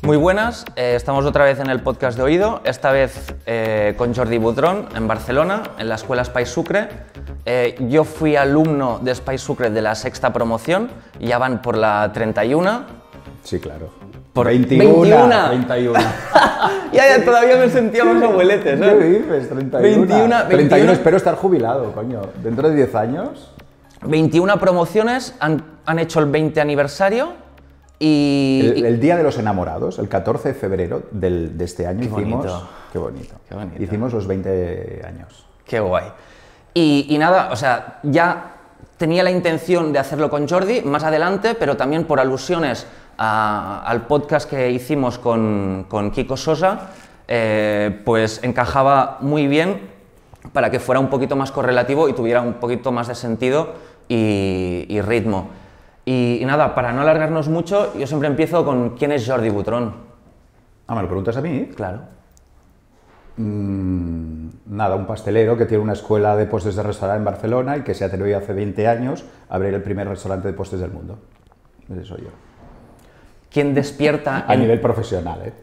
Muy buenas, estamos otra vez en el podcast de Oído, esta vez con Jordi Butrón en Barcelona, en la escuela Espai Sucre. Yo fui alumno de Espai Sucre de la sexta promoción, ya van por la 31. Sí, claro. Por 21. 21. ya, todavía me sentíamos abueletes, ¿no? ¿Qué dices? 31. 31 espero estar jubilado, coño. Dentro de 10 años. 21 promociones, han hecho el 20 aniversario. Y el Día de los Enamorados, el 14 de febrero de este año, hicimos... Qué bonito. Qué bonito. Hicimos los 20 años. Qué guay. Y nada, o sea, ya tenía la intención de hacerlo con Jordi más adelante, pero también por alusiones al podcast que hicimos con Kiko Sosa, pues encajaba muy bien para que fuera un poquito más correlativo y tuviera un poquito más de sentido y ritmo. Y nada, para no alargarnos mucho, yo siempre empiezo con ¿quién es Jordi Butrón? ¿Me lo preguntas a mí? Claro. Nada, un pastelero que tiene una escuela de postres de restaurante en Barcelona y que se atrevió hace 20 años a abrir el primer restaurante de postres del mundo. Ese soy yo. ¿Quién despierta a nivel profesional, ¿eh?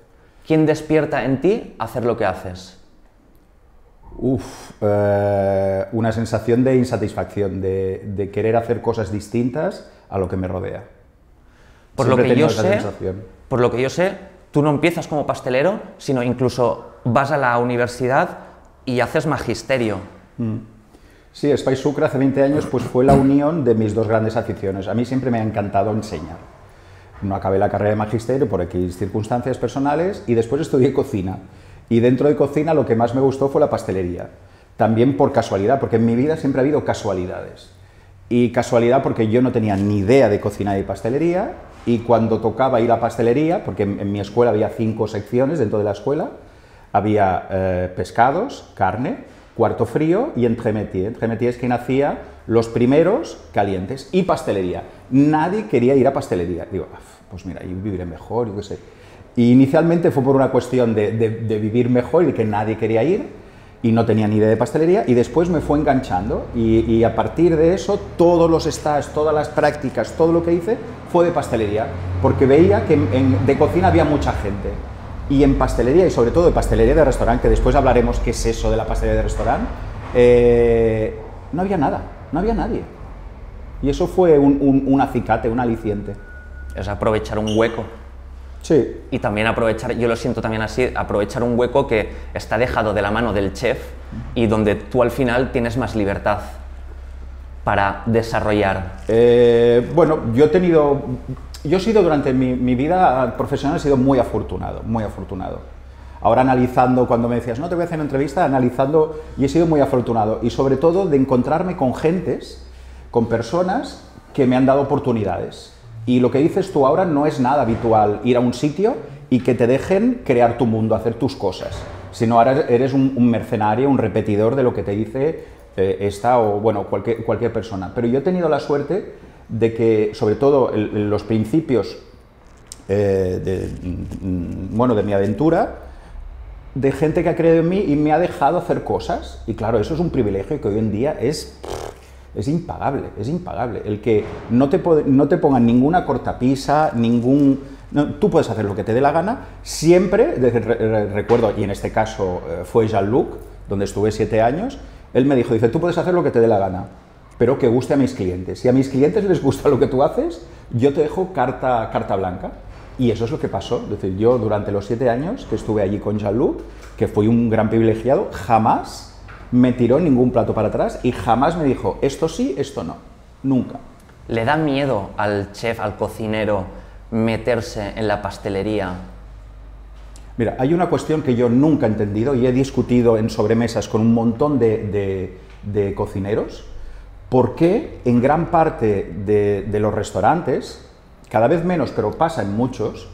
¿Quién despierta en ti hacer lo que haces? Una sensación de insatisfacción, de querer hacer cosas distintas a lo que me rodea. Por lo que yo sé, tú no empiezas como pastelero, sino incluso vas a la universidad y haces magisterio. Sí, Espai Sucre hace 20 años pues fue la unión de mis dos grandes aficiones. A mí siempre me ha encantado enseñar. No acabé la carrera de magisterio por X circunstancias personales y después estudié cocina. Y dentro de cocina lo que más me gustó fue la pastelería. También por casualidad, porque en mi vida siempre ha habido casualidades. Y casualidad porque yo no tenía ni idea de cocina y pastelería, y cuando tocaba ir a pastelería, porque en mi escuela había 5 secciones dentro de la escuela, había pescados, carne, cuarto frío y entremetier. Entremetier es quien hacía los primeros calientes, y pastelería. Nadie quería ir a pastelería. Digo, pues mira, yo viviré mejor, yo qué sé. Y inicialmente fue por una cuestión de vivir mejor y de que nadie quería ir, y no tenía ni idea de pastelería, y después me fue enganchando, y a partir de eso, todos los stages, todas las prácticas, todo lo que hice fue de pastelería, porque veía que de cocina había mucha gente, y en pastelería, y sobre todo de pastelería de restaurante, que después hablaremos qué es eso de la pastelería de restaurante, no había nada, no había nadie. Y eso fue un acicate, un aliciente. Es aprovechar un hueco. Sí. Y también aprovechar, yo lo siento también así, aprovechar un hueco que está dejado de la mano del chef y donde tú al final tienes más libertad para desarrollar. Bueno, yo he sido durante mi vida profesional, he sido muy afortunado, muy afortunado. Ahora analizando, cuando me decías, no te voy a hacer una entrevista, analizando, y he sido muy afortunado, y sobre todo de encontrarme con gentes, con personas que me han dado oportunidades. Y lo que dices tú ahora no es nada habitual, ir a un sitio y que te dejen crear tu mundo, hacer tus cosas, sino ahora eres un mercenario, un repetidor de lo que te dice esta o bueno, cualquier persona. Pero yo he tenido la suerte de que, sobre todo los principios de mi aventura, de gente que ha creído en mí y me ha dejado hacer cosas, y claro, eso es un privilegio que hoy en día es impagable, es impagable. El que no te pongan ninguna cortapisa, tú puedes hacer lo que te dé la gana, siempre, recuerdo, y en este caso fue Jean-Luc, donde estuve 7 años, él me dice, tú puedes hacer lo que te dé la gana, pero que guste a mis clientes. Si a mis clientes les gusta lo que tú haces, yo te dejo carta blanca. Y eso es lo que pasó. Es decir, yo durante los 7 años que estuve allí con Jean-Luc, que fui un gran privilegiado, jamás me tiró ningún plato para atrás y jamás me dijo, esto sí, esto no. Nunca. ¿Le da miedo al chef, al cocinero, meterse en la pastelería? Mira, hay una cuestión que yo nunca he entendido y he discutido en sobremesas con un montón de cocineros. ¿Por qué en gran parte de los restaurantes, cada vez menos, pero pasa en muchos,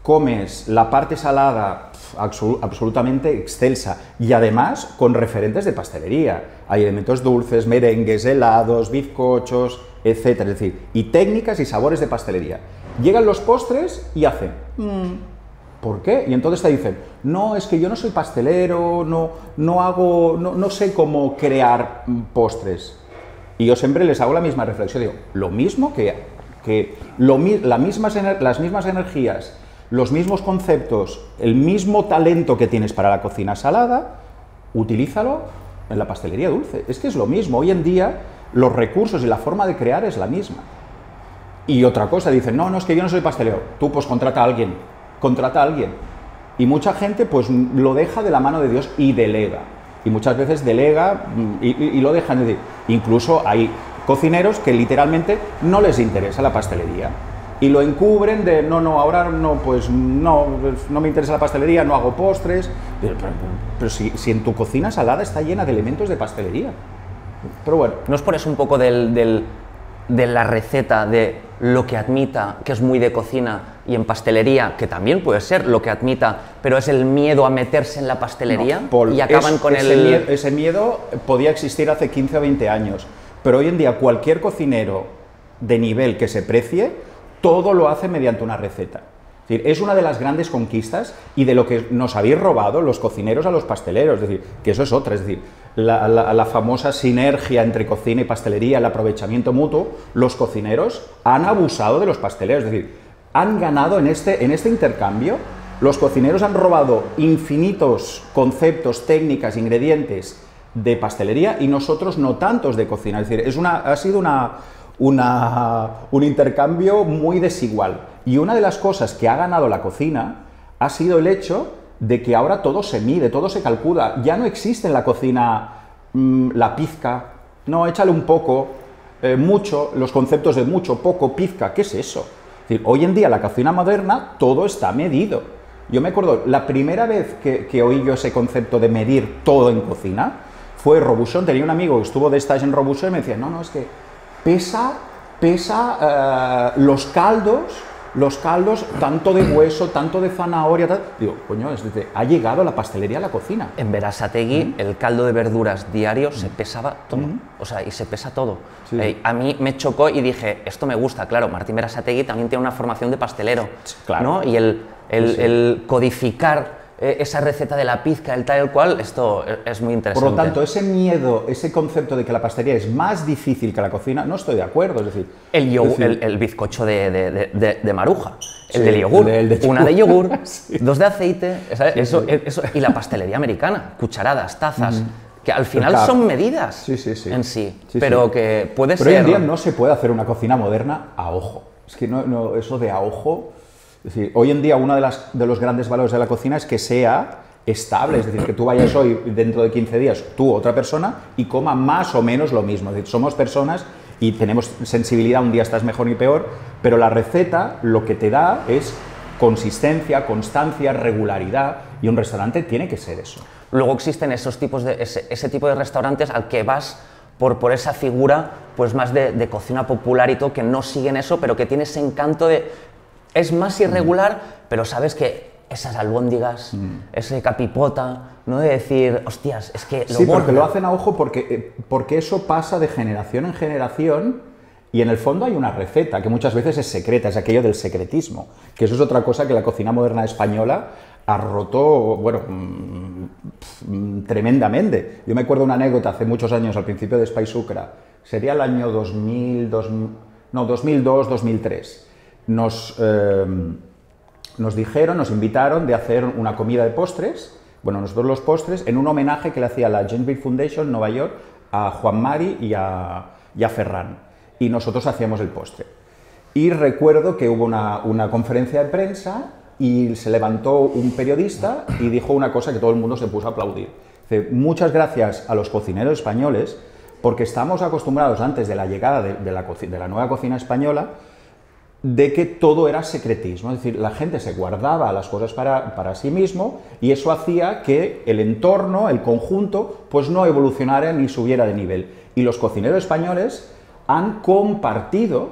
comes la parte salada absolutamente excelsa y además con referentes de pastelería? Hay elementos dulces, merengues, helados, bizcochos, etcétera, es decir, y técnicas y sabores de pastelería. Llegan los postres y hacen, ¿por qué? Y entonces te dicen, no, es que yo no soy pastelero, no sé cómo crear postres. Y yo siempre les hago la misma reflexión, digo, lo mismo las mismas energías los mismos conceptos, el mismo talento que tienes para la cocina salada, utilízalo en la pastelería dulce. Es que es lo mismo. Hoy en día los recursos y la forma de crear es la misma. Y otra cosa, dicen, no, es que yo no soy pastelero. Tú, pues contrata a alguien. Y mucha gente, pues lo deja de la mano de Dios y delega. Y muchas veces delega y lo dejan. Es decir, incluso hay cocineros que literalmente no les interesa la pastelería. Y lo encubren de, ahora no me interesa la pastelería, no hago postres. Pero si en tu cocina salada está llena de elementos de pastelería. Pero bueno. ¿No es por eso un poco de la receta de lo que admita, que es muy de cocina, y en pastelería, que también puede ser lo que admita, pero es el miedo a meterse en la pastelería? No, Paul, y acaban con ese miedo podía existir hace 15 o 20 años, pero hoy en día cualquier cocinero de nivel que se precie, todo lo hace mediante una receta. Es decir, es una de las grandes conquistas y de lo que nos habéis robado los cocineros a los pasteleros. Es decir, que eso es otra. Es decir, la famosa sinergia entre cocina y pastelería, el aprovechamiento mutuo, los cocineros han abusado de los pasteleros. Es decir, han ganado en este intercambio. Los cocineros han robado infinitos conceptos, técnicas, ingredientes de pastelería y nosotros no tantos de cocina. Es decir, ha sido un intercambio muy desigual. Y una de las cosas que ha ganado la cocina ha sido el hecho de que ahora todo se mide, todo se calcula. Ya no existe en la cocina la pizca, no, échale un poco, mucho, los conceptos de mucho, poco, pizca, ¿qué es eso? Es decir, hoy en día la cocina moderna todo está medido. Yo me acuerdo, la primera vez que oí yo ese concepto de medir todo en cocina fue Robuchon. Tenía un amigo que estuvo de stage en Robuchon y me decía, no, es que pesa los caldos, tanto de hueso, tanto de zanahoria, tal. Digo, coño, es decir, ha llegado la pastelería a la cocina. En Berasategui, el caldo de verduras diario se pesaba todo, o sea, y se pesa todo. Sí. A mí me chocó y dije, esto me gusta, claro, Martín Berasategui también tiene una formación de pastelero, claro. ¿no? Y el codificar esa receta de la pizca, el tal y el cual, esto es muy interesante. Por lo tanto, ese miedo, ese concepto de que la pastelería es más difícil que la cocina, no estoy de acuerdo. Es decir, el bizcocho de Maruja, el Sí, del yogur, una de yogur, Sí. 2 de aceite, ¿sabes? Sí, Eso, sí. eso, y la pastelería americana, cucharadas, tazas, que al final son medidas en sí, pero que puede ser... Pero hoy en día no se puede hacer una cocina moderna a ojo. Es que no, eso de a ojo... Es decir, hoy en día uno de los grandes valores de la cocina es que sea estable, es decir, que tú vayas hoy, dentro de 15 días, tú, otra persona, y coma más o menos lo mismo. Es decir, somos personas y tenemos sensibilidad, un día estás mejor y peor, pero la receta lo que te da es consistencia, constancia, regularidad, y un restaurante tiene que ser eso. Luego existen ese tipo de restaurantes al que vas por esa figura pues más de cocina popular y todo, que no siguen eso, pero que tiene ese encanto de... Es más irregular, pero sabes que esas albóndigas, ese capipota, no de decir, hostias, es que lo Sí, borda. porque lo hacen a ojo porque eso pasa de generación en generación y en el fondo hay una receta que muchas veces es secreta, es aquello del secretismo, que eso es otra cosa que la cocina moderna española ha roto, bueno, tremendamente. Yo me acuerdo una anécdota hace muchos años, al principio de Spice Sucra, sería el año 2002, 2003. Nos dijeron, nos invitaron de hacer una comida de postres, bueno, nosotros los postres, en un homenaje que le hacía la James Beard Foundation en Nueva York a Juan Mari y a Ferran, y nosotros hacíamos el postre. Y recuerdo que hubo una conferencia de prensa y se levantó un periodista y dijo una cosa que todo el mundo se puso a aplaudir. Dice, muchas gracias a los cocineros españoles, porque estamos acostumbrados antes de la llegada de la nueva cocina española de que todo era secretismo, es decir, la gente se guardaba las cosas para sí mismo y eso hacía que el entorno, el conjunto, pues no evolucionara ni subiera de nivel. Y los cocineros españoles han compartido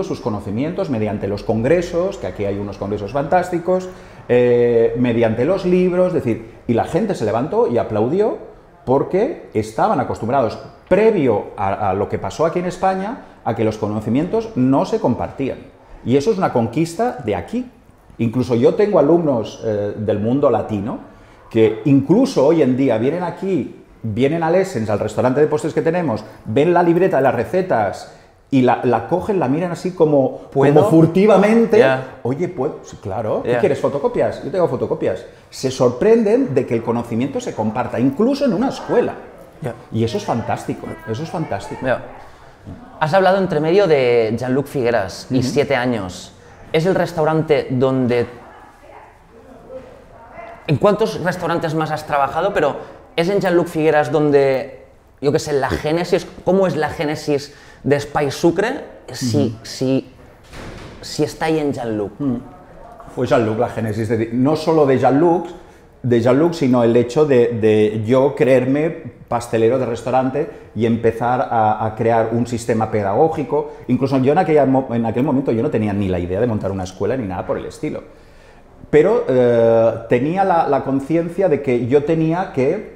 sus conocimientos mediante los congresos, que aquí hay unos congresos fantásticos, mediante los libros, es decir, y la gente se levantó y aplaudió porque estaban acostumbrados, previo a lo que pasó aquí en España, a que los conocimientos no se compartían. Y eso es una conquista de aquí. Incluso yo tengo alumnos del mundo latino que incluso hoy en día vienen aquí, vienen al Essence, al restaurante de postres que tenemos, ven la libreta de las recetas y la cogen, la miran así como ¿Puedo? furtivamente. Yeah. Oye, ¿puedo? Sí, claro. Yeah. ¿Qué quieres? ¿Fotocopias? Yo tengo fotocopias. Se sorprenden de que el conocimiento se comparta, incluso en una escuela. Yeah. Y eso es fantástico, eso es fantástico. Yeah. Has hablado entre medio de Jean-Luc Figueras y 7 años. ¿Es el restaurante donde... ¿En cuántos restaurantes más has trabajado? Pero ¿es en Jean-Luc Figueras donde, yo qué sé, la génesis, cómo es la génesis de Espai Sucre? Si está ahí en Jean-Luc. Fue Jean-Luc la génesis, no solo de Jean-Luc, sino el hecho de yo creerme pastelero de restaurante y empezar a crear un sistema pedagógico. Incluso yo en aquel momento yo no tenía ni la idea de montar una escuela ni nada por el estilo. Pero tenía la conciencia de que yo tenía que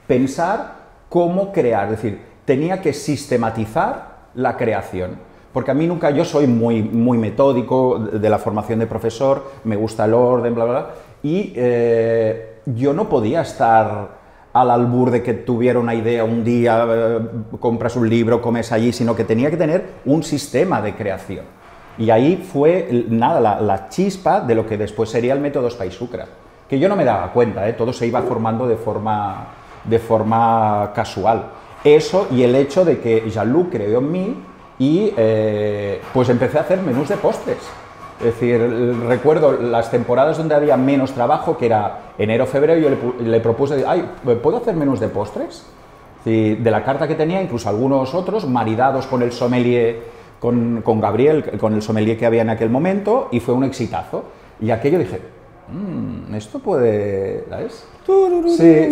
pensar cómo crear, es decir, tenía que sistematizar la creación. Porque a mí nunca, yo soy muy metódico de la formación de profesor, me gusta el orden, bla, bla, bla, y yo no podía estar al albur de que tuviera una idea un día, compras un libro, comes allí, sino que tenía que tener un sistema de creación. Y ahí fue, nada, la chispa de lo que después sería el método Espai Sucre, que yo no me daba cuenta, todo se iba formando de forma casual. Eso y el hecho de que Jean-Luc creó en mí y pues empecé a hacer menús de postres. Es decir, recuerdo las temporadas donde había menos trabajo, que era enero, febrero, yo le propuse, ay, ¿puedo hacer menús de postres? Sí, de la carta que tenía, incluso algunos otros, maridados con el sommelier, con Gabriel, con el sommelier que había en aquel momento, y fue un exitazo. Y aquello dije, esto puede, ¿sabes? Sí.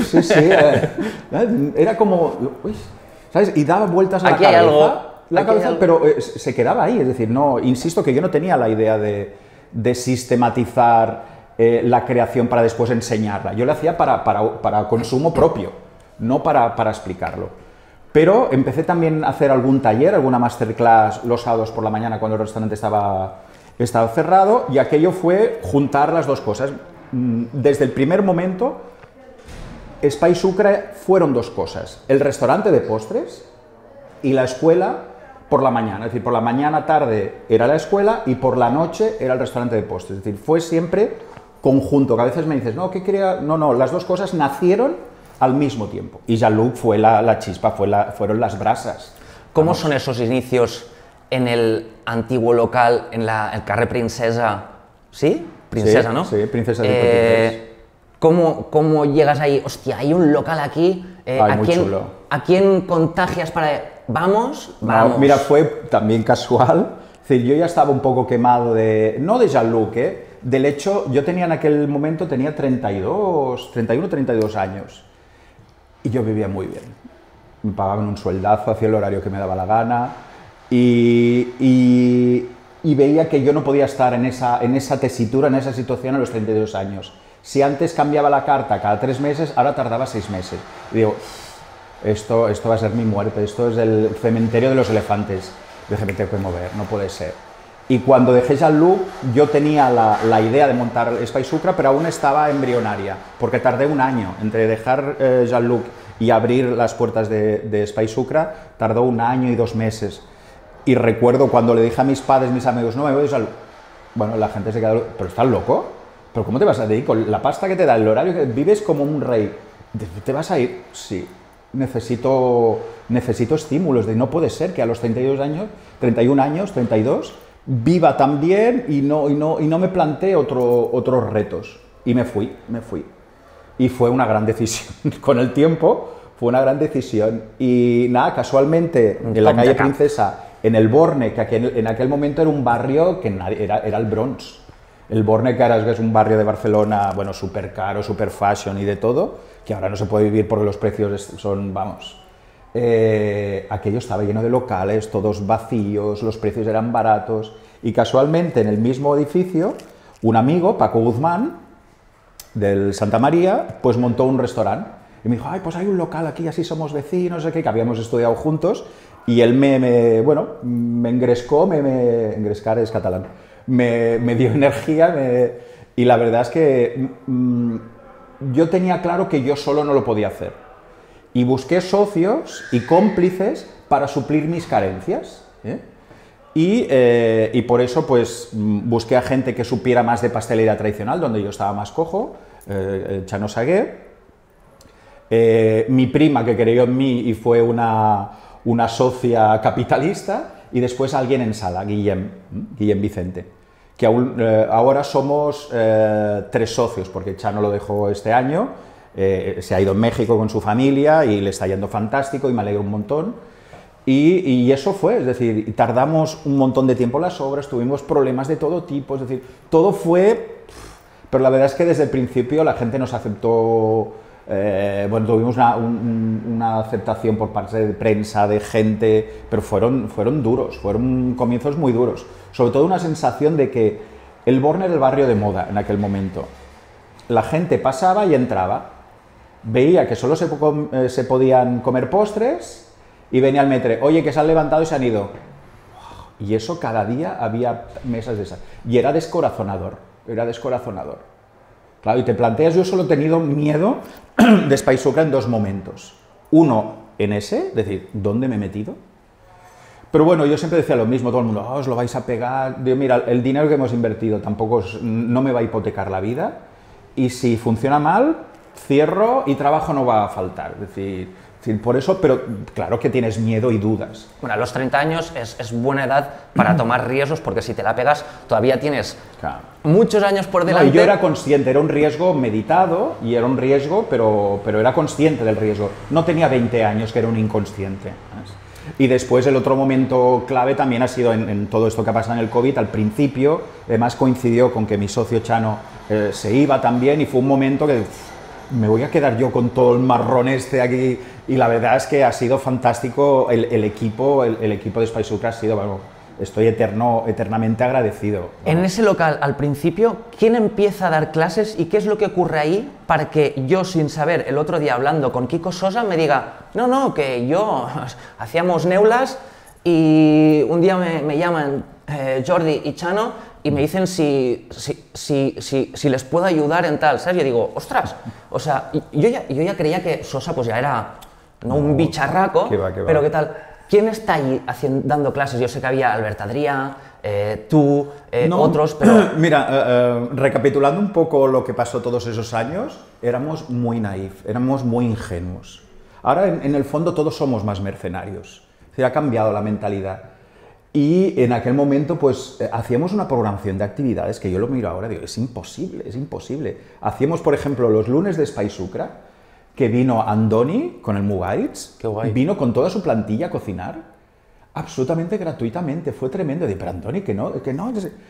Era como, uy, ¿sabes? Y daba vueltas a Aquí la hay cabeza. algo. La cabeza, pero se quedaba ahí, es decir, no, insisto que yo no tenía la idea de sistematizar la creación para después enseñarla. Yo la hacía para consumo propio, no para explicarlo. Pero empecé también a hacer algún taller, alguna masterclass los sábados por la mañana cuando el restaurante estaba cerrado, y aquello fue juntar las dos cosas. Desde el primer momento, Espai Sucre fueron dos cosas: el restaurante de postres y la escuela por la mañana. Es decir, por la mañana, tarde era la escuela y por la noche era el restaurante de postres. Es decir, fue siempre conjunto, que a veces me dices, no, ¿qué crea? No, las dos cosas nacieron al mismo tiempo. Y Jean-Luc fue la chispa, fueron las brasas. ¿Cómo son esos inicios en el antiguo local, en el Carrer Princesa? ¿Sí? Princesa, Sí, ¿no? sí, Princesa de ¿Cómo llegas ahí? Hostia, hay un local aquí. ¿A quién contagias para...? Vamos. No, mira, fue también casual. Es decir, yo ya estaba un poco quemado no de Jean-Luc, del hecho, yo tenía en aquel momento, tenía 31, 32 años. Y yo vivía muy bien. Me pagaban un sueldazo, hacía el horario que me daba la gana. Y veía que yo no podía estar en esa tesitura, en esa situación a los 32 años. Si antes cambiaba la carta cada 3 meses, ahora tardaba 6 meses. Y digo, esto va a ser mi muerte, esto es el cementerio de los elefantes. Dije, me tengo que mover, no puede ser. Y cuando dejé Jean-Luc, yo tenía la idea de montar Espai Sucre, pero aún estaba embrionaria, porque tardé un año. Entre dejar Jean-Luc y abrir las puertas de Espai Sucre, tardó 1 año y 2 meses. Y recuerdo cuando le dije a mis padres, mis amigos, no me voy a Jean-Luc. Bueno, la gente se quedó, ¿pero estás loco? ¿Pero cómo te vas a ir? Con la pasta que te da, el horario que vives como un rey. ¿Te vas a ir? Sí. Necesito estímulos, no puede ser que a los 32 años, 31 años, 32, viva tan bien y no me plantee otros retos. Y me fui. Y fue una gran decisión. Con el tiempo fue una gran decisión. Y nada, casualmente, en la calle Princesa, en el Borne, que en aquel momento era un barrio que era el Bronx. El Borne, que ahora es un barrio de Barcelona, bueno, súper caro, súper fashion y de todo, que ahora no se puede vivir porque los precios son, vamos... aquello estaba lleno de locales, todos vacíos, los precios eran baratos, y casualmente en el mismo edificio, un amigo, Paco Guzmán, del Santa María, pues montó un restaurante. Y me dijo, ay, pues hay un local aquí, así somos vecinos, no sé qué, que habíamos estudiado juntos, y él me engrescó, engrescar es catalán, me dio energía, y la verdad es que yo tenía claro que yo solo no lo podía hacer. Y busqué socios y cómplices para suplir mis carencias. ¿eh? Y por eso pues busqué a gente que supiera más de pastelería tradicional, donde yo estaba más cojo, Chano Sagué. Mi prima, que creyó en mí y fue una socia capitalista, y después alguien en sala, Guillem Vicente, que ahora somos 3 socios, porque Chano lo dejó este año, se ha ido en México con su familia y le está yendo fantástico y me alegro un montón. Y eso fue, es decir, tardamos un montón de tiempo en las obras, tuvimos problemas de todo tipo, es decir, todo fue... Pero la verdad es que desde el principio la gente nos aceptó, bueno, tuvimos una aceptación por parte de prensa, de gente, pero fueron duros, fueron comienzos muy duros. Sobre todo una sensación de que el Born era el barrio de moda en aquel momento. La gente pasaba y entraba, veía que solo se podían comer postres, y venía el metre, oye, que se han levantado y se han ido. Y eso cada día había mesas de esas. Y era descorazonador, era descorazonador. Claro, y te planteas, yo solo he tenido miedo de Spysucra en 2 momentos. Uno, en ese, es decir, ¿dónde me he metido? Pero bueno, yo siempre decía lo mismo, todo el mundo, os lo vais a pegar. Digo, mira, el dinero que hemos invertido tampoco no me va a hipotecar la vida. Y si funciona mal, cierro y trabajo no va a faltar. Es decir, por eso, pero claro que tienes miedo y dudas. Bueno, a los 30 años es buena edad para tomar riesgos, porque si te la pegas todavía tienes muchos años por delante. No, y yo era consciente, era un riesgo meditado y era un riesgo, pero era consciente del riesgo. No tenía 20 años, que era un inconsciente, ¿sabes? Y después el otro momento clave también ha sido en todo esto que ha pasado en el COVID. Al principio, además coincidió con que mi socio Chano se iba también, y fue un momento que me voy a quedar yo con todo el marrón este aquí, y la verdad es que ha sido fantástico el equipo de Spysucra, ha sido, bueno, estoy eternamente agradecido. En ese local, al principio, ¿quién empieza a dar clases y qué es lo que ocurre ahí para que yo, sin saber, el otro día hablando con Kiko Sosa, me diga, no, que yo hacíamos neulas y un día me llaman Jordi y Chano y me dicen si les puedo ayudar en tal, ¿sabes? Yo digo, ostras, o sea, yo ya creía que Sosa pues ya era un bicharraco, qué va. Pero ¿qué tal? ¿Quién está allí dando clases? Yo sé que había Albert Adrià, tú, otros, pero... Mira, recapitulando un poco lo que pasó todos esos años, éramos muy naif, éramos muy ingenuos. Ahora, en el fondo, todos somos más mercenarios. Se ha cambiado la mentalidad. Y en aquel momento, pues, hacíamos una programación de actividades que yo lo miro ahora y digo, es imposible, es imposible. Hacíamos, por ejemplo, los lunes de Spysucra, que vino Andoni con el Mugaritz, vino con toda su plantilla a cocinar, absolutamente gratuitamente, fue tremendo. Digo, pero Andoni, que no.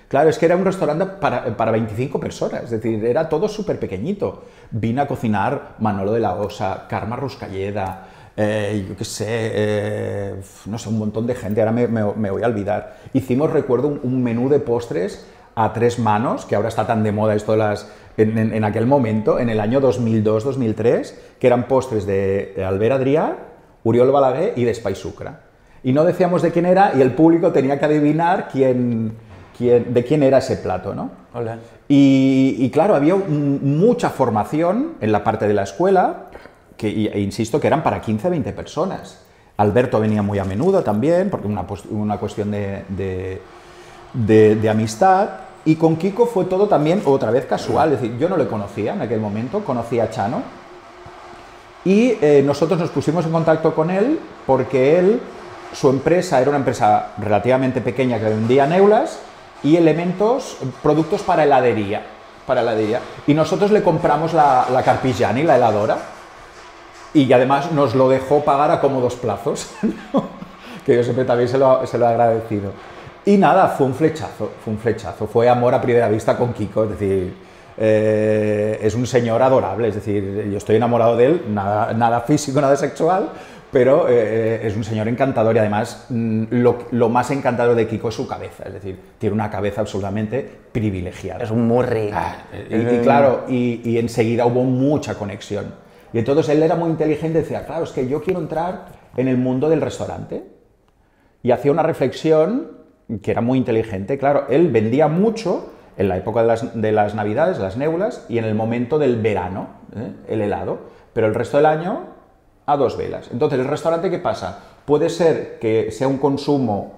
Claro, es que era un restaurante para 25 personas, es decir, era todo súper pequeñito. Vino a cocinar Manolo de la Osa, Carme Ruscalleda, yo qué sé, no sé, un montón de gente, ahora me voy a olvidar. Hicimos, recuerdo, un menú de postres a 3 manos, que ahora está tan de moda esto en aquel momento, en el año 2002-2003, que eran postres de Albert Adrià, Oriol Balaguer y de Spysucra. Y no decíamos de quién era, y el público tenía que adivinar de quién era ese plato, ¿no? Hola. Y claro, había mucha formación en la parte de la escuela, e insisto que eran para 15-20 personas. Alberto venía muy a menudo también, porque una cuestión de amistad, y con Kiko fue todo también otra vez casual, es decir, yo no le conocía en aquel momento, conocía a Chano, y nosotros nos pusimos en contacto con él porque su empresa era una empresa relativamente pequeña que vendía neulas y productos para heladería, y nosotros le compramos la Carpigiani, la heladora, y además nos lo dejó pagar a cómodos plazos, que yo siempre también se lo he agradecido. Y nada, fue un flechazo, fue amor a primera vista con Kiko, es decir, es un señor adorable, es decir, yo estoy enamorado de él, nada físico, nada sexual, pero es un señor encantador, y además lo más encantador de Kiko es su cabeza, es decir, tiene una cabeza absolutamente privilegiada. Es un murri. Y claro, y enseguida hubo mucha conexión. Y entonces él era muy inteligente, decía, claro, es que yo quiero entrar en el mundo del restaurante. Y hacía una reflexión que era muy inteligente. Claro, él vendía mucho en la época de las Navidades, las neulas, y en el momento del verano, el helado, pero el resto del año a 2 velas. Entonces, ¿el restaurante qué pasa? Puede ser que sea un consumo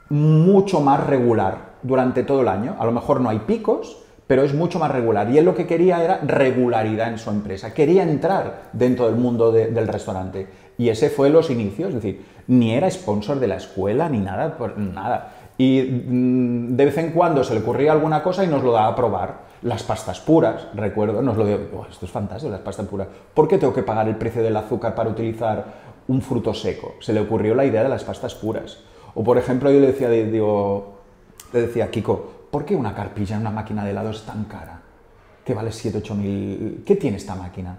mucho más regular durante todo el año. A lo mejor no hay picos, pero es mucho más regular. Y él lo que quería era regularidad en su empresa. Quería entrar dentro del mundo del restaurante. Y ese fue los inicios, es decir, ni era sponsor de la escuela, ni nada, nada. Y de vez en cuando se le ocurría alguna cosa y nos lo daba a probar. Las pastas puras, recuerdo, nos lo dio, oh, esto es fantástico, las pastas puras. ¿Por qué tengo que pagar el precio del azúcar para utilizar un fruto seco? Se le ocurrió la idea de las pastas puras. O por ejemplo, yo le decía, Kiko, ¿por qué una carpilla en una máquina de helado es tan cara? Que vale 7.000 o 8.000. ¿Qué tiene esta máquina?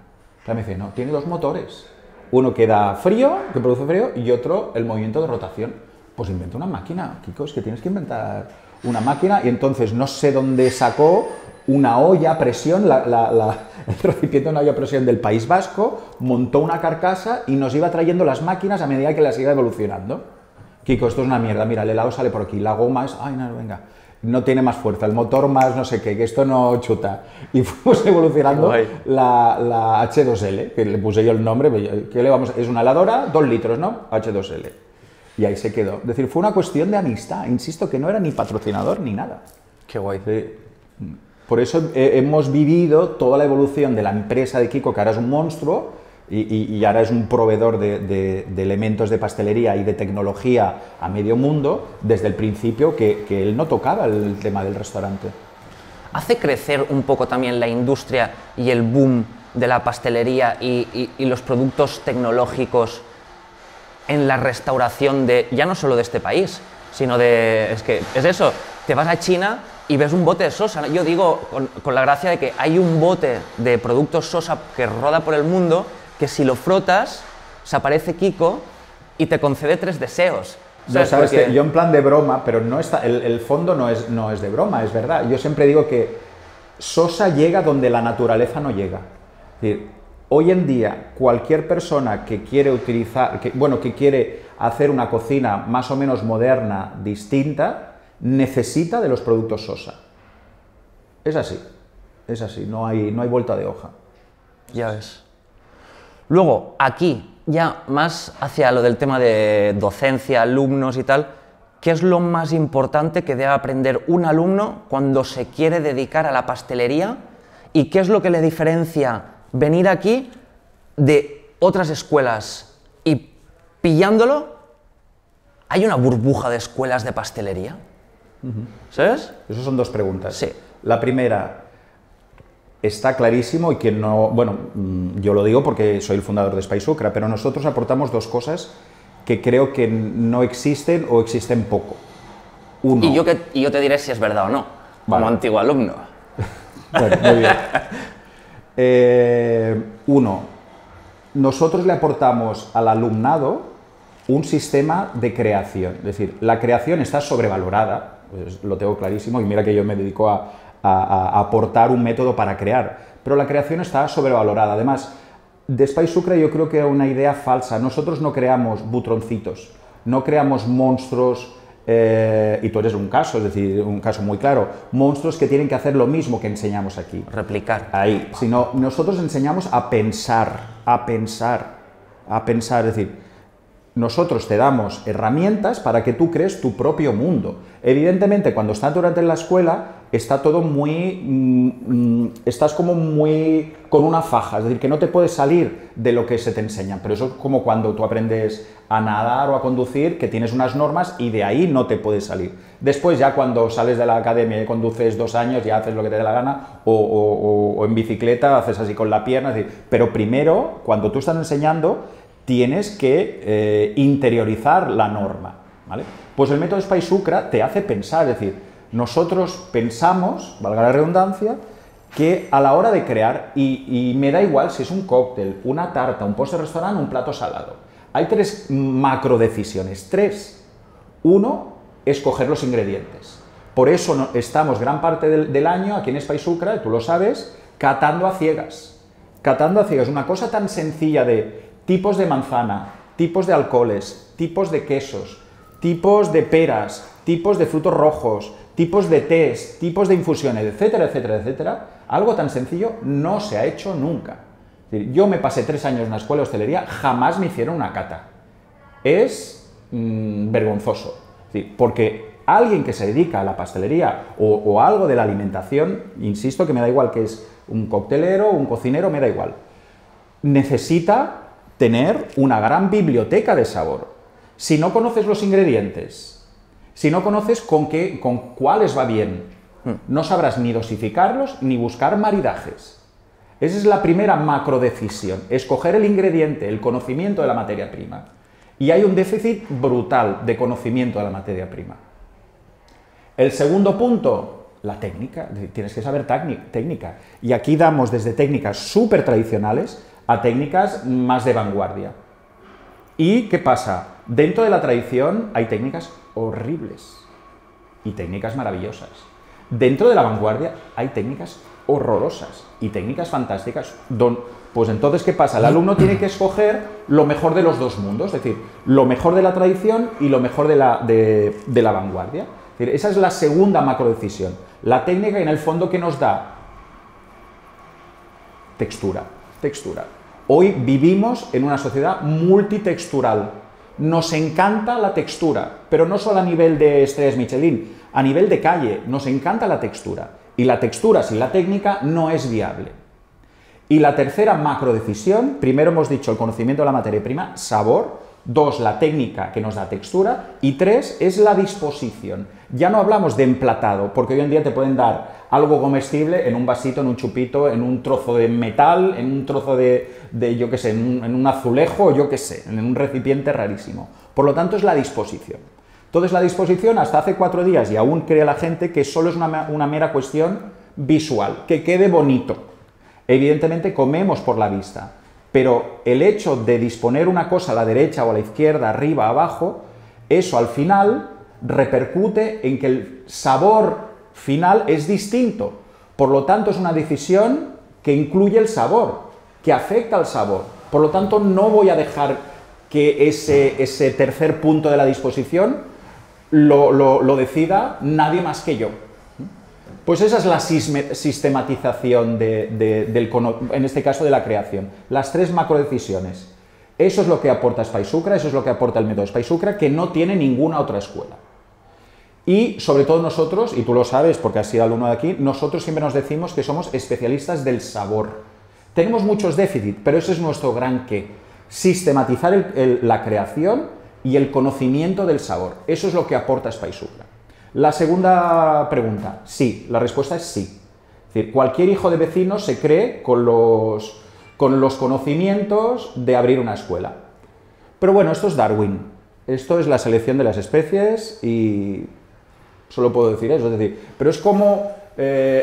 Y me dice, no, tiene dos motores. Uno que da frío, que produce frío, y otro el movimiento de rotación. Pues inventa una máquina, Kiko, es que tienes que inventar una máquina. Y entonces no sé dónde sacó una olla a presión, el recipiente de una olla a presión del País Vasco, montó una carcasa y nos iba trayendo las máquinas a medida que las iba evolucionando. Kiko, esto es una mierda, mira, el helado sale por aquí, la goma es, ay, no, venga, no tiene más fuerza, el motor más no sé qué, que esto no chuta. Y fuimos evolucionando la H2L, que le puse yo el nombre, es una heladora, 2 litros, ¿no? H2L. Y ahí se quedó. Es decir, fue una cuestión de amistad, insisto, que no era ni patrocinador ni nada. Qué guay. Sí. Por eso hemos vivido toda la evolución de la empresa de Kiko, que ahora es un monstruo, y ahora es un proveedor de elementos de pastelería y de tecnología a medio mundo, desde el principio que él no tocaba el tema del restaurante. ¿Hace crecer un poco también la industria y el boom de la pastelería y los productos tecnológicos en la restauración ya no solo de este país, sino es que es eso, te vas a China y ves un bote de Sosa? Yo digo, con la gracia de que hay un bote de productos Sosa que roda por el mundo, que si lo frotas, se aparece Kiko y te concede 3 deseos. No, sabes que yo en plan de broma, pero no está, el fondo no es de broma, es verdad. Yo siempre digo que Sosa llega donde la naturaleza no llega. Es decir, hoy en día, cualquier persona que quiere que quiere hacer una cocina más o menos moderna, distinta, necesita de los productos Sosa. Es así, no hay vuelta de hoja. Ya ves. Luego, aquí, ya más hacia lo del tema de docencia, alumnos y tal, ¿qué es lo más importante que debe aprender un alumno cuando se quiere dedicar a la pastelería? ¿Y qué es lo que le diferencia venir aquí de otras escuelas? Y pillándolo, ¿hay una burbuja de escuelas de pastelería? ¿Sabes? Esas son 2 preguntas. Sí. La primera, está clarísimo y que no... Bueno, yo lo digo porque soy el fundador de Spysucra, pero nosotros aportamos 2 cosas que creo que no existen o existen poco. Uno... Y yo te diré si es verdad o no, como antiguo alumno. Bueno, muy bien. Uno, nosotros le aportamos al alumnado un sistema de creación. Es decir, la creación está sobrevalorada, pues lo tengo clarísimo, y mira que yo me dedico a aportar un método para crear, pero la creación está sobrevalorada. Además, de Spysucra yo creo que era una idea falsa. Nosotros no creamos butroncitos, no creamos monstruos, y tú eres un caso, es decir, un caso muy claro, monstruos que tienen que hacer lo mismo que enseñamos aquí. Replicar. Ahí, sino nosotros enseñamos a pensar, es decir, nosotros te damos herramientas para que tú crees tu propio mundo. Evidentemente, cuando estás durante la escuela, está todo estás como muy con una faja, es decir, que no te puedes salir de lo que se te enseña. Pero eso es como cuando tú aprendes a nadar o a conducir, que tienes unas normas y de ahí no te puedes salir. Después, ya cuando sales de la academia y conduces 2 años, ya haces lo que te dé la gana, o en bicicleta, haces así con la pierna, es decir, pero primero, cuando tú estás enseñando, tienes que interiorizar la norma, ¿vale? Pues el método Spysucra te hace pensar, es decir, nosotros pensamos, valga la redundancia, que a la hora de crear, y me da igual si es un cóctel, una tarta, un postre de restaurante, un plato salado, hay 3 macro decisiones, 3. Uno, escoger los ingredientes. Por eso estamos gran parte del año aquí en Spysucra, tú lo sabes, catando a ciegas. Catando a ciegas, una cosa tan sencilla de tipos de manzana, tipos de alcoholes, tipos de quesos, tipos de peras, tipos de frutos rojos, tipos de tés, tipos de infusiones, etcétera, etcétera, etcétera. Algo tan sencillo no se ha hecho nunca. Es decir, yo me pasé 3 años en la escuela de hostelería, jamás me hicieron una cata. Es vergonzoso. decir, porque alguien que se dedica a la pastelería o algo de la alimentación, insisto que me da igual que es un coctelero, un cocinero, me da igual, necesita tener una gran biblioteca de sabor. Si no conoces los ingredientes, si no conoces con cuáles va bien, no sabrás ni dosificarlos ni buscar maridajes. Esa es la primera macrodecisión, escoger el ingrediente, el conocimiento de la materia prima. Y hay un déficit brutal de conocimiento de la materia prima. El segundo punto, la técnica. Tienes que saber técnica. Y aquí damos desde técnicas súper tradicionales a técnicas más de vanguardia. ¿Y qué pasa? Dentro de la tradición hay técnicas horribles y técnicas maravillosas. Dentro de la vanguardia hay técnicas horrorosas y técnicas fantásticas. Pues entonces, ¿qué pasa? El alumno tiene que escoger lo mejor de los dos mundos, es decir, lo mejor de la tradición y lo mejor de la vanguardia. Es decir, esa es la segunda macrodecisión. La técnica, en el fondo, ¿qué nos da? Textura. Hoy vivimos en una sociedad multitextural. Nos encanta la textura, pero no solo a nivel de estrellas Michelin, a nivel de calle, nos encanta la textura. Y la textura sin la técnica no es viable. Y la tercera macrodecisión, primero hemos dicho el conocimiento de la materia prima, sabor. 2, la técnica que nos da textura. Y 3, es la disposición. Ya no hablamos de emplatado, porque hoy en día te pueden dar algo comestible en un vasito, en un chupito, en un trozo de metal, en un trozo de yo qué sé, en un azulejo, yo qué sé, en un recipiente rarísimo. Por lo tanto, es la disposición. Entonces, la disposición, hasta hace 4 días, y aún cree la gente que solo es una mera cuestión visual, que quede bonito. Evidentemente, comemos por la vista, pero el hecho de disponer una cosa a la derecha o a la izquierda, arriba, abajo, eso al final repercute en que el sabor final es distinto. Por lo tanto, es una decisión que incluye el sabor, que afecta al sabor. Por lo tanto, no voy a dejar que ese tercer punto de la disposición lo decida nadie más que yo. Pues esa es la sistematización en este caso de la creación. Las 3 macrodecisiones. Eso es lo que aporta Spysucra, eso es lo que aporta el método Spysucra, que no tiene ninguna otra escuela. Y sobre todo nosotros, y tú lo sabes porque has sido alumno de aquí, nosotros siempre nos decimos que somos especialistas del sabor. Tenemos muchos déficits, pero ese es nuestro gran qué. Sistematizar la creación y el conocimiento del sabor. Eso es lo que aporta Spysucra. La segunda pregunta, sí, la respuesta es sí. Es decir, cualquier hijo de vecino se cree con los conocimientos de abrir una escuela. Pero bueno, esto es Darwin, esto es la selección de las especies y solo puedo decir eso. Es decir, pero es como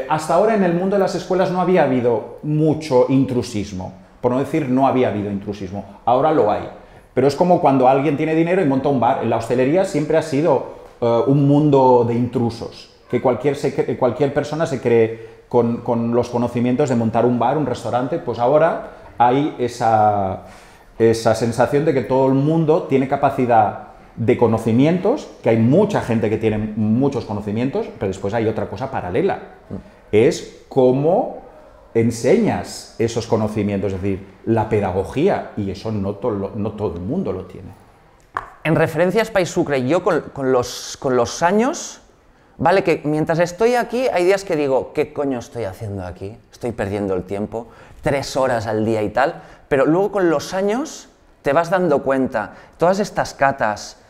hasta ahora en el mundo de las escuelas no había habido mucho intrusismo, por no decir no había habido intrusismo, ahora lo hay. Pero es como cuando alguien tiene dinero y monta un bar. En la hostelería siempre ha sido un mundo de intrusos, que cualquier persona se cree con los conocimientos de montar un bar, un restaurante. Pues ahora hay esa sensación de que todo el mundo tiene capacidad de conocimientos, que hay mucha gente que tiene muchos conocimientos, pero después hay otra cosa paralela, es cómo enseñas esos conocimientos, es decir, la pedagogía, y eso no todo el mundo lo tiene. En referencia a Spysucra, yo con los años, vale, que mientras estoy aquí hay días que digo, ¿qué coño estoy haciendo aquí? Estoy perdiendo el tiempo, 3 horas al día y tal, pero luego con los años te vas dando cuenta, todas estas catas,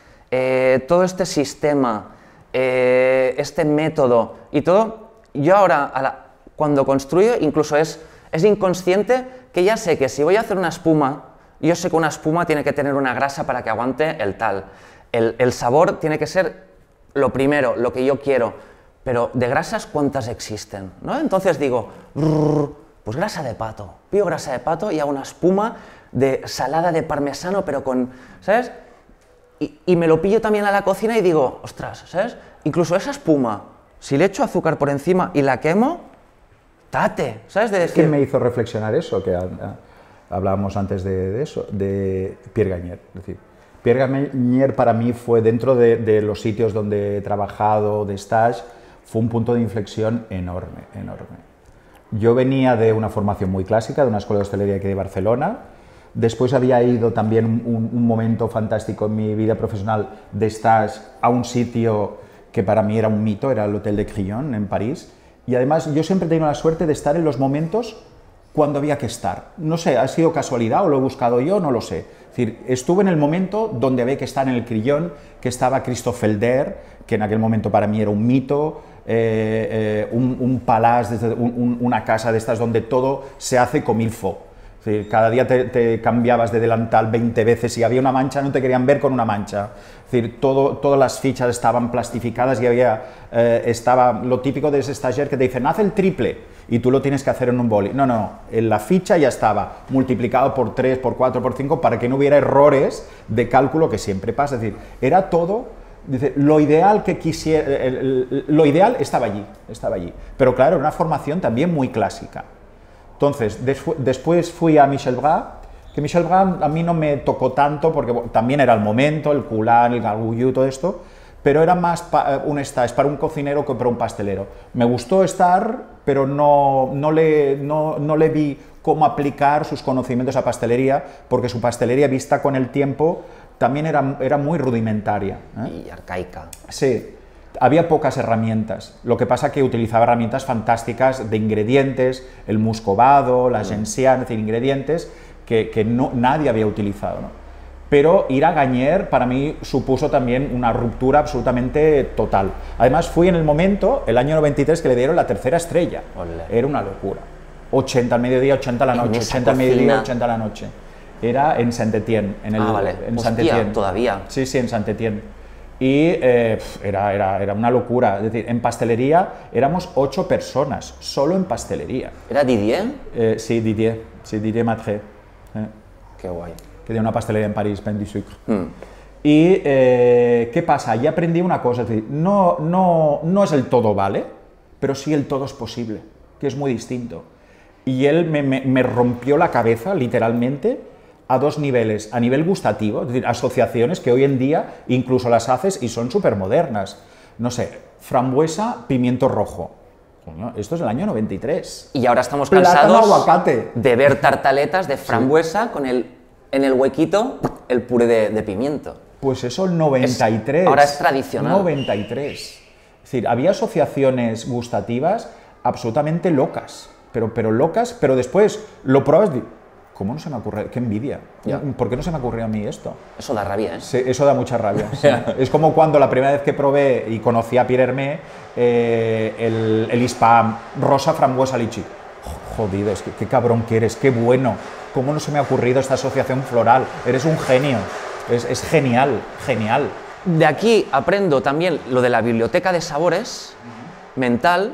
todo este sistema, este método y todo, yo ahora, cuando construyo, incluso es inconsciente que ya sé que si voy a hacer una espuma, yo sé que una espuma tiene que tener una grasa para que aguante el tal. El sabor tiene que ser lo primero, lo que yo quiero, pero de grasas, ¿cuántas existen? ¿No? Entonces digo, pues grasa de pato, pido grasa de pato y hago una espuma de salada de parmesano, pero con, ¿sabes? Y me lo pillo también a la cocina y digo, ostras, ¿sabes? Incluso esa espuma, si le echo azúcar por encima y la quemo, tate, ¿sabes? De decir... ¿Quién me hizo reflexionar eso? Que hablábamos antes de eso, de Pierre Gagnaire. Es decir, Pierre Gagnaire para mí fue, dentro de los sitios donde he trabajado, de stage, fue un punto de inflexión enorme, enorme. Yo venía de una formación muy clásica, de una escuela de hostelería aquí de Barcelona, Después había ido también un momento fantástico en mi vida profesional de stage a un sitio que para mí era un mito, era el Hotel de Crillon en París. Y además yo siempre he tenido la suerte de estar en los momentos cuando había que estar. No sé, ha sido casualidad o lo he buscado yo, no lo sé. Es decir, estuve en el momento donde había que estar en el Crillon, que estaba Christophe Felder, que en aquel momento para mí era un mito, un palace, una casa de estas donde todo se hace comme il faut. Es decir, cada día te cambiabas de delantal 20 veces, si había una mancha no te querían ver con una mancha. Es decir, todas las fichas estaban plastificadas y estaba lo típico de ese stagiaire que te dicen, haz el triple, y tú lo tienes que hacer en un boli. No, en la ficha ya estaba multiplicado por 3, por 4, por 5, para que no hubiera errores de cálculo que siempre pasa. Es decir, era todo, dice, lo ideal que quisiera, lo ideal estaba allí. Pero claro, era una formación también muy clásica. Entonces, después fui a Michel Bras, que Michel Bras a mí no me tocó tanto, porque también era el momento, el Coulard, el Gargouilloux, todo esto, pero era más un stage para un cocinero que para un pastelero. Me gustó estar, pero no le vi cómo aplicar sus conocimientos a pastelería, porque su pastelería, vista con el tiempo, también era muy rudimentaria. Y arcaica. Sí. Había pocas herramientas, lo que pasa que utilizaba herramientas fantásticas de ingredientes, el muscovado, la gentiane, es decir, ingredientes que nadie había utilizado, ¿no? Pero ir a Gagner para mí supuso también una ruptura absolutamente total. Además fui en el momento, el año 93, que le dieron la tercera estrella. Olé. Era una locura. 80 al mediodía, 80 a la noche, 80 al mediodía, 80 a la noche. Era en Saint-Étienne. Vale. En Hostia, Saint-Étienne. ¿todavía? Sí, en Saint-Étienne. Y era una locura. Es decir, en pastelería éramos 8 personas, solo en pastelería. ¿Era Didier? Sí, Didier Matré. Qué guay. Que tiene una pastelería en París, Pain du Sucre. Y ¿qué pasa? Allí aprendí una cosa, es decir, no es el todo vale, pero sí el todo es posible, que es muy distinto. Y él me rompió la cabeza, literalmente, a dos niveles. A nivel gustativo, es decir, asociaciones que hoy en día incluso las haces y son súper modernas. No sé, frambuesa, pimiento rojo. Coño, esto es el año 93. Y ahora estamos Plátano, cansados aguacate. de ver tartaletas de frambuesa con en el huequito el puré de pimiento. Pues eso, el 93. Ahora es tradicional. 93. Es decir, había asociaciones gustativas absolutamente locas, pero locas, pero después lo pruebas y ¿cómo no se me ocurre? ¡Qué envidia! Ya. ¿Por qué no se me ocurrió a mí esto? Eso da rabia, ¿eh? Sí, eso da mucha rabia. Sí. Es como cuando la primera vez que probé y conocí a Pierre Hermé el Hispam rosa frambuesa lichi. Jodido, es que qué cabrón que eres, qué bueno. ¿Cómo no se me ha ocurrido esta asociación floral? Eres un genio. Es genial, genial. De aquí aprendo también lo de la biblioteca de sabores mental,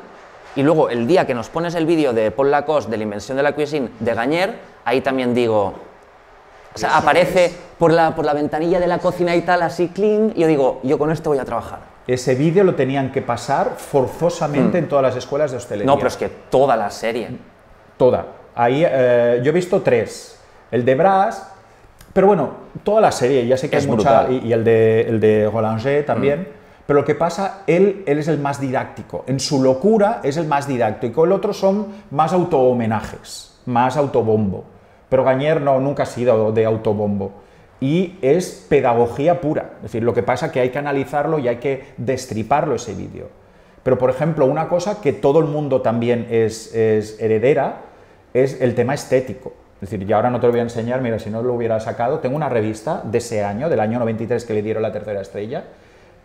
y luego el día que nos pones el vídeo de Paul Lacoste de la invención de la cuisine de Gagner, ahí también digo, o sea, aparece por la ventanilla de la cocina y tal, así clean, y yo digo, yo con esto voy a trabajar. Ese vídeo lo tenían que pasar forzosamente en todas las escuelas de hostelería. No, pero es que toda la serie. Toda. Ahí yo he visto 3. El de Bras, pero bueno, toda la serie, ya sé que Es hay mucha, brutal. y el de Rollinger también. Pero lo que pasa, él es el más didáctico. En su locura es el más didáctico. El otro son más auto-homenajes, más autobombo. Pero Gagner nunca ha sido de autobombo. Y es pedagogía pura. Es decir, lo que pasa es que hay que analizarlo y hay que destriparlo ese vídeo. Pero, por ejemplo, una cosa que todo el mundo también es heredera es el tema estético. Es decir, yo ahora no te lo voy a enseñar, mira, si no lo hubiera sacado, tengo una revista de ese año, del año 93, que le dieron la tercera estrella.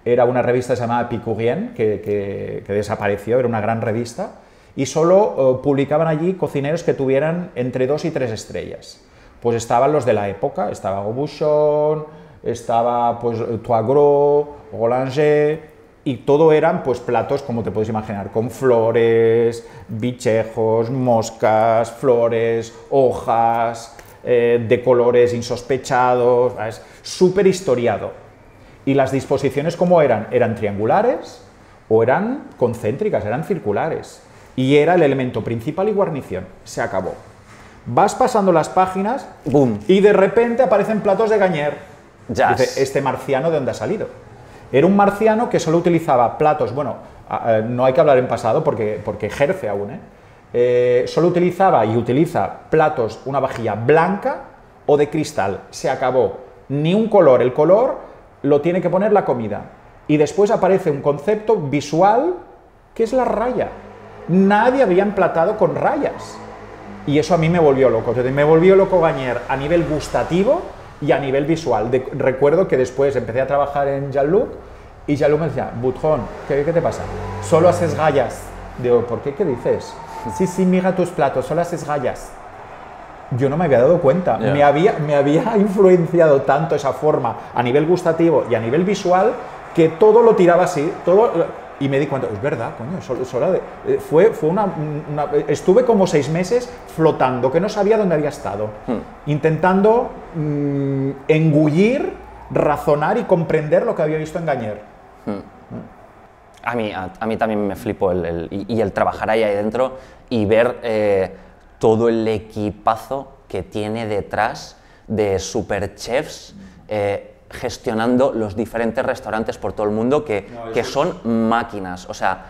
Era una revista llamada Epicurien, que desapareció, era una gran revista, y solo publicaban allí cocineros que tuvieran entre 2 y 3 estrellas. Pues estaban los de la época, estaba Robuchon, estaba pues Toigros, Rollinger, y todo eran pues platos, como te puedes imaginar, con flores, bichejos, moscas, flores, hojas, de colores insospechados, ¿sabes? Súper historiado. Y las disposiciones, ¿cómo eran? ¿Eran triangulares o eran concéntricas, eran circulares? Y era el elemento principal y guarnición. Se acabó. Vas pasando las páginas, ¡Bum! y de repente aparecen platos de Gagner. Jazz. Dice, ¿este marciano de dónde ha salido? Era un marciano que solo utilizaba platos, bueno, no hay que hablar en pasado porque ejerce aún, solo utilizaba y utiliza platos, una vajilla blanca o de cristal. Se acabó. Ni un color. El color lo tiene que poner la comida. Y después aparece un concepto visual que es la raya. Nadie había emplatado con rayas. Y eso a mí me volvió loco. Entonces, me volvió loco Gagner a nivel gustativo y a nivel visual. Recuerdo que después empecé a trabajar en Jean-Luc y Jean-Luc me decía, Boutron, ¿qué te pasa? Solo haces rayas. Digo, ¿por qué? ¿Qué dices? Sí, mira tus platos, solo haces rayas. Yo no me había dado cuenta. Yeah. Me había influenciado tanto esa forma a nivel gustativo y a nivel visual que todo lo tiraba así, y me di cuenta, es verdad, coño, estuve como 6 meses flotando, que no sabía dónde había estado, intentando engullir, razonar y comprender lo que había visto en Gagner. A mí también me flipó el trabajar ahí adentro y ver todo el equipazo que tiene detrás de superchefs gestionando los diferentes restaurantes por todo el mundo que son máquinas, o sea,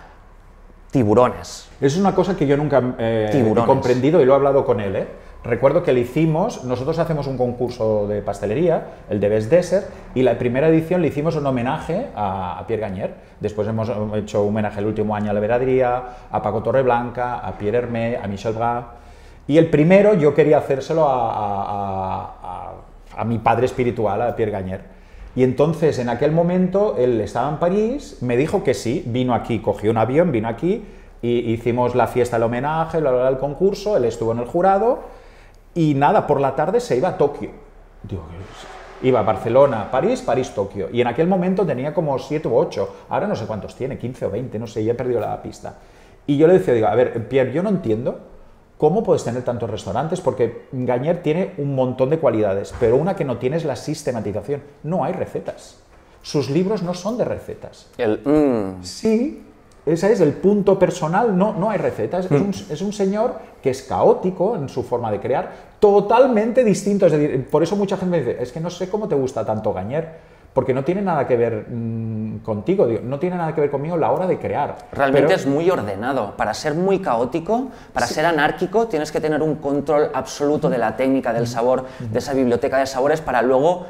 tiburones. Es una cosa que yo nunca he comprendido y lo he hablado con él. Recuerdo que le hicimos, nosotros hacemos un concurso de pastelería, el de Best Dessert, y la primera edición le hicimos un homenaje a Pierre Gagner. Después hemos hecho un homenaje el último año a La Veradería, a Paco Torreblanca, a Pierre Hermé, a Michel Bras. Y el primero yo quería hacérselo a mi padre espiritual, a Pierre Gagner. Y entonces, en aquel momento, él estaba en París, me dijo que sí, vino aquí, cogió un avión, vino aquí, y hicimos la fiesta, el homenaje, el concurso, él estuvo en el jurado, y nada, por la tarde se iba a Tokio. Digo, iba a Barcelona, París, Tokio. Y en aquel momento tenía como 7 u 8, ahora no sé cuántos tiene, 15 o 20, no sé, ya he perdido la pista. Y yo le decía, digo, a ver, Pierre, yo no entiendo ¿cómo puedes tener tantos restaurantes? Porque Gagner tiene un montón de cualidades, pero una que no tiene es la sistematización. No hay recetas. Sus libros no son de recetas. Sí, ese es el punto personal, no hay recetas. Es un señor que es caótico en su forma de crear, totalmente distinto. Es decir, por eso mucha gente me dice, es que no sé cómo te gusta tanto Gagner. Porque no tiene nada que ver contigo, no tiene nada que ver conmigo la hora de crear. Realmente es muy ordenado. Para ser muy caótico, para ser anárquico, tienes que tener un control absoluto de la técnica, del sabor, de esa biblioteca de sabores para luego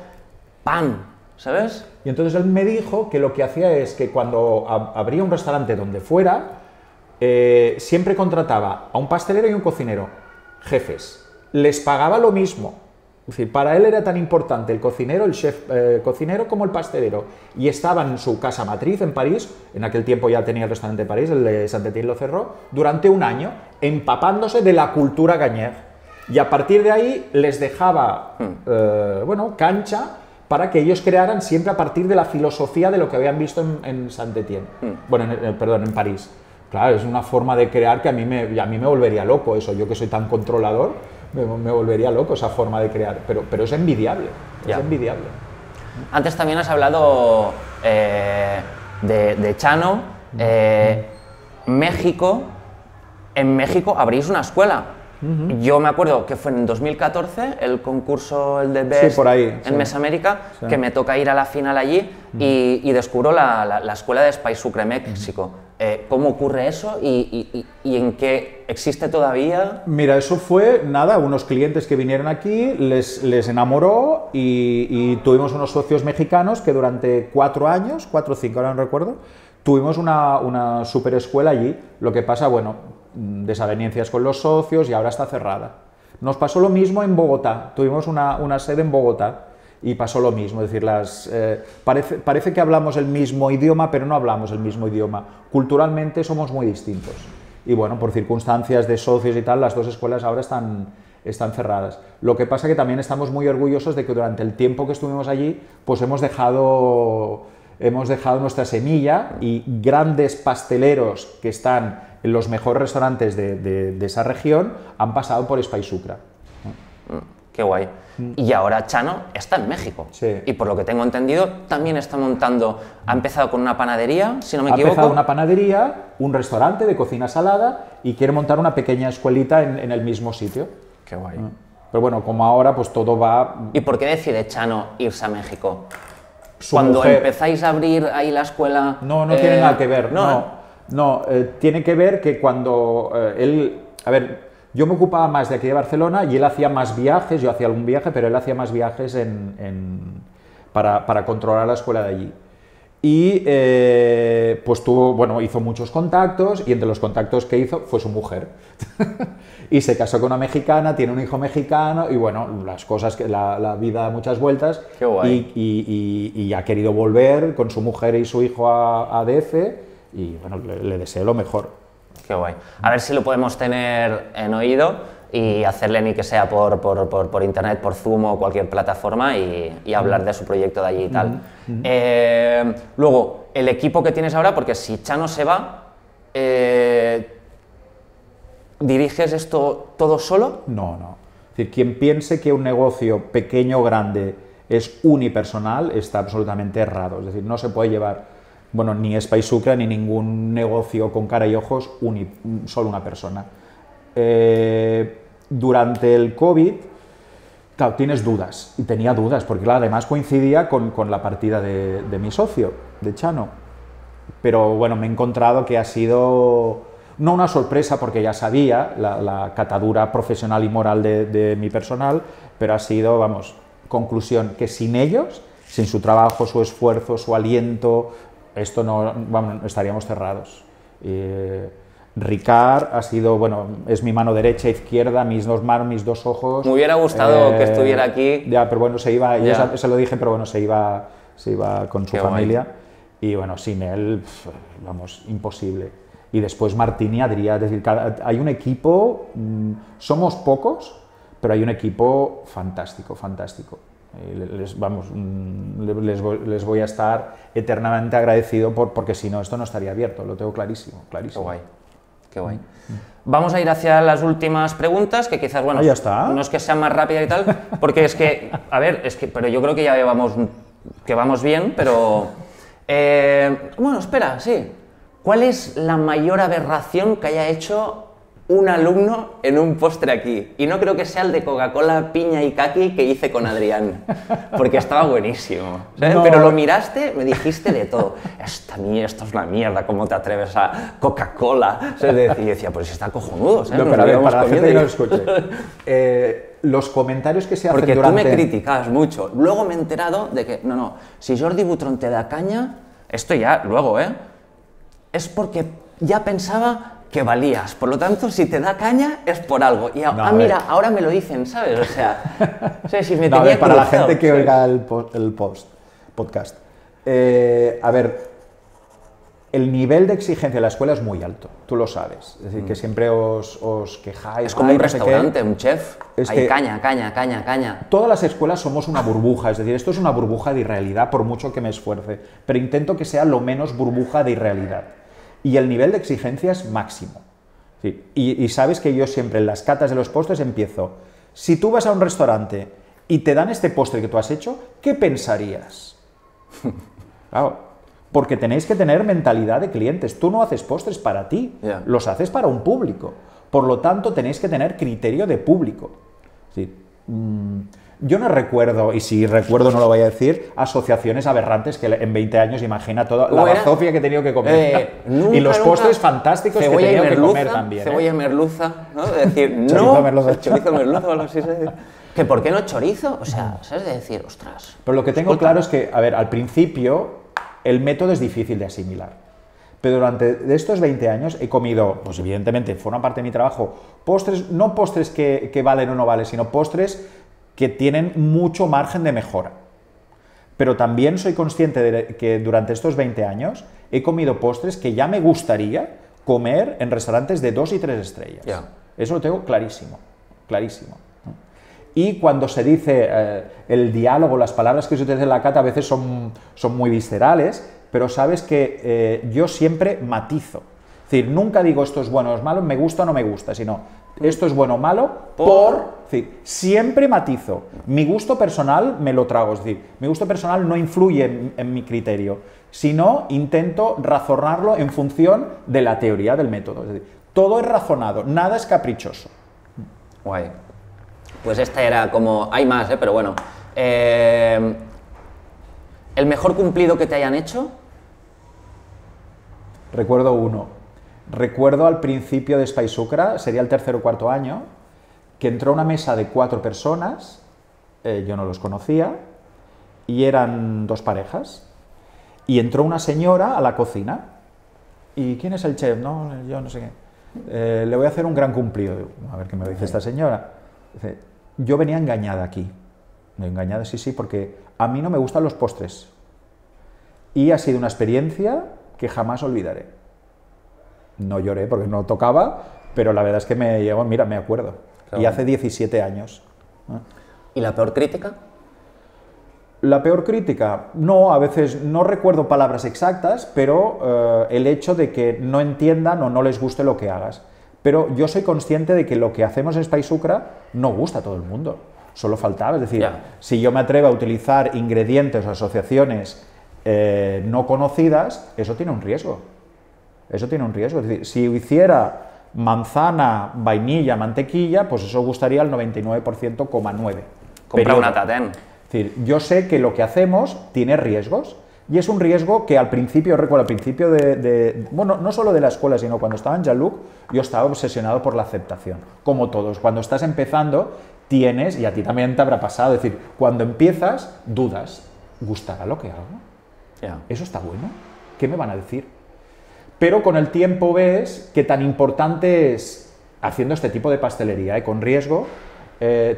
¡pam! ¿Sabes? Y entonces él me dijo que lo que hacía es que cuando abría un restaurante donde fuera, siempre contrataba a un pastelero y un cocinero, jefes. Les pagaba lo mismo. Es decir, para él era tan importante el cocinero, el chef cocinero, como el pastelero. Y estaba en su casa matriz en París, en aquel tiempo ya tenía el restaurante de París, el de Saint-Étienne lo cerró, durante un año, empapándose de la cultura Gagner. Y a partir de ahí les dejaba, cancha para que ellos crearan siempre a partir de la filosofía de lo que habían visto en Saint-Étienne. En París. Claro, es una forma de crear que a mí me volvería loco eso, yo que soy tan controlador. Me volvería loco esa forma de crear, pero es envidiable, es envidiable. Antes también has hablado de Chano, México. En México abrís una escuela. Yo me acuerdo que fue en 2014 el concurso, el de Best, por ahí, en Mesoamérica, que me toca ir a la final allí y descubro la escuela de Spice Sucre México. ¿Cómo ocurre eso y en qué existe todavía? Mira, eso fue, unos clientes que vinieron aquí, les enamoró y tuvimos unos socios mexicanos que durante 4 años, 4 o 5, ahora no recuerdo, tuvimos una super escuela allí. Lo que pasa, desavenencias con los socios y ahora está cerrada. Nos pasó lo mismo en Bogotá, tuvimos una sede en Bogotá y pasó lo mismo, es decir, parece que hablamos el mismo idioma, pero no hablamos el mismo idioma. Culturalmente somos muy distintos. Y por circunstancias de socios y tal, las 2 escuelas ahora están cerradas. Lo que pasa que también estamos muy orgullosos de que durante el tiempo que estuvimos allí, pues hemos dejado nuestra semilla y grandes pasteleros que están en los mejores restaurantes de esa región han pasado por Spice Sucre. Qué guay. Y ahora Chano está en México. Sí. Y por lo que tengo entendido, también está montando, ha empezado con una panadería, si no me equivoco. Ha empezado una panadería, un restaurante de cocina salada y quiere montar una pequeña escuelita en el mismo sitio. Qué guay. Pero como ahora pues todo va... ¿Y por qué decide Chano irse a México? Cuando empezáis a abrir ahí la escuela... No tiene nada que ver, tiene que ver que cuando él... A ver, Yo me ocupaba más de aquí de Barcelona y él hacía más viajes, yo hacía algún viaje, pero él hacía más viajes para controlar la escuela de allí. Y pues hizo muchos contactos y entre los contactos que hizo fue su mujer. Y se casó con una mexicana, tiene un hijo mexicano y bueno, las cosas, que la vida da muchas vueltas. Qué guay. Y ha querido volver con su mujer y su hijo a DF y bueno, le deseo lo mejor. Qué guay. A ver si lo podemos tener en oído y hacerle ni que sea por internet, por Zoom o cualquier plataforma y hablar de su proyecto de allí y tal. Luego, el equipo que tienes ahora, porque si Chano se va, ¿diriges esto todo solo? No, no. Es decir, quien piense que un negocio pequeño o grande es unipersonal está absolutamente errado. Es decir, no se puede llevar, bueno, ni Spice Sucre ni ningún negocio con cara y ojos solo una persona. Durante el COVID, claro, tienes dudas, y tenía dudas, porque claro, además coincidía con la partida de mi socio, de Chano. Pero bueno, me he encontrado que ha sido, no una sorpresa, porque ya sabía la catadura profesional y moral de mi personal, pero ha sido, vamos, conclusión, que sin ellos, sin su trabajo, su esfuerzo, su aliento, esto no, vamos, estaríamos cerrados. Ricard ha sido, bueno, es mi mano derecha, izquierda, mis dos manos, mis dos ojos. Me hubiera gustado que estuviera aquí. Ya, pero bueno, se iba, yo se lo dije, pero bueno, se iba con su familia. Y bueno, sin él, vamos, imposible. Y después Martín y Adrià, es decir, hay un equipo, somos pocos, pero hay un equipo fantástico, fantástico. Les voy a estar eternamente agradecido porque si no, esto no estaría abierto, lo tengo clarísimo, clarísimo. Qué guay. Qué guay. Vamos a ir hacia las últimas preguntas, que quizás, bueno, ya está. No es que sean más rápidas y tal, porque es que, a ver, pero yo creo que ya vamos bien, pero... bueno, espera, sí. ¿Cuál es la mayor aberración que haya hecho un alumno en un postre aquí? Y no creo que sea el de Coca-Cola, piña y kaki que hice con Adrián, porque estaba buenísimo, ¿sabes? No. Pero lo miraste, me dijiste de todo. Esto es una mierda, ¿cómo te atreves a Coca-Cola? Y decía, pues está cojonudo, ¿sabes? No, pero a ver, para la gente que no lo escuche, los comentarios que se hacen porque durante... tú me criticabas mucho. Luego me he enterado de que, no, si Jordi Butron te da caña, esto ya, luego, es porque ya pensaba que valías, por lo tanto, si te da caña es por algo. Y mira, ahora me lo dicen, ¿sabes? O sea, si me tenía para la gente que oiga el podcast. A ver, el nivel de exigencia de la escuela es muy alto, tú lo sabes. Es decir, que siempre os quejáis. Es como un restaurante, un chef. Hay caña. Todas las escuelas somos una burbuja, es decir, esto es una burbuja de irrealidad, por mucho que me esfuerce, pero intento que sea lo menos burbuja de irrealidad. Y el nivel de exigencia es máximo. Sí. Y sabes que yo siempre en las catas de los postres empiezo, si tú vas a un restaurante y te dan este postre que tú has hecho, ¿qué pensarías? Claro, porque tenéis que tener mentalidad de clientes. Tú no haces postres para ti, los haces para un público. Por lo tanto, tenéis que tener criterio de público. Sí. Yo no recuerdo, y si recuerdo no lo voy a decir, asociaciones aberrantes que en 20 años imagina toda la bazofia que he tenido que comer. Y los postres fantásticos que he tenido que comer también. Cebolla y merluza, ¿no? De decir, chorizo merluza o algo así. ¿Que por qué no chorizo? O sea, ¿sabes? De decir, ostras. Pero lo que tengo claro es que, a ver, al principio el método es difícil de asimilar. Pero durante estos 20 años he comido, pues evidentemente, forma parte de mi trabajo, postres, no postres que valen o no valen, sino postres que tienen mucho margen de mejora. Pero también soy consciente de que durante estos 20 años he comido postres que ya me gustaría comer en restaurantes de 2 y 3 estrellas. Eso lo tengo clarísimo, clarísimo. Y cuando se dice el diálogo, las palabras que se utilizan en la cata a veces son muy viscerales, pero sabes que yo siempre matizo. Es decir, nunca digo esto es bueno o es malo, me gusta o no me gusta, sino esto es bueno o malo es decir, siempre matizo. Mi gusto personal me lo trago, es decir, mi gusto personal no influye en mi criterio, sino intento razonarlo en función de la teoría del método. Es decir, todo es razonado, nada es caprichoso. Guay. Pues esta era como... Hay más, pero bueno. ¿El mejor cumplido que te hayan hecho? Recuerdo uno. recuerdo al principio de Spaisucra, sería el tercer o cuarto año, que entró una mesa de 4 personas, yo no los conocía, y eran 2 parejas, y entró una señora a la cocina. ¿Y quién es el chef? No, yo no sé qué. Le voy a hacer un gran cumplido. A ver qué me dice esta señora. Dice, yo venía engañada aquí. Engañada, sí, porque a mí no me gustan los postres. Y ha sido una experiencia que jamás olvidaré. No lloré porque no tocaba, pero la verdad es que me llegó, mira, me acuerdo. Claro. Y hace 17 años. ¿Y la peor crítica? La peor crítica, no, a veces no recuerdo palabras exactas, pero el hecho de que no entiendan o no les guste lo que hagas. Pero yo soy consciente de que lo que hacemos en Spaisucra no gusta a todo el mundo. Solo faltaba, es decir, si yo me atrevo a utilizar ingredientes o asociaciones no conocidas, eso tiene un riesgo. Eso tiene un riesgo. Es decir, si hiciera manzana, vainilla, mantequilla, pues eso gustaría al 99,9%. Compra una Tatén. Es decir, yo sé que lo que hacemos tiene riesgos, y es un riesgo que al principio, recuerdo, al principio bueno, no solo de la escuela, sino cuando estaba en Jean-Luc, yo estaba obsesionado por la aceptación, como todos. Cuando estás empezando, tienes, y a ti también te habrá pasado, es decir, cuando empiezas, dudas, ¿gustará lo que hago? ¿Eso está bueno? ¿Qué me van a decir? Pero con el tiempo ves que tan importante es, haciendo este tipo de pastelería, con riesgo,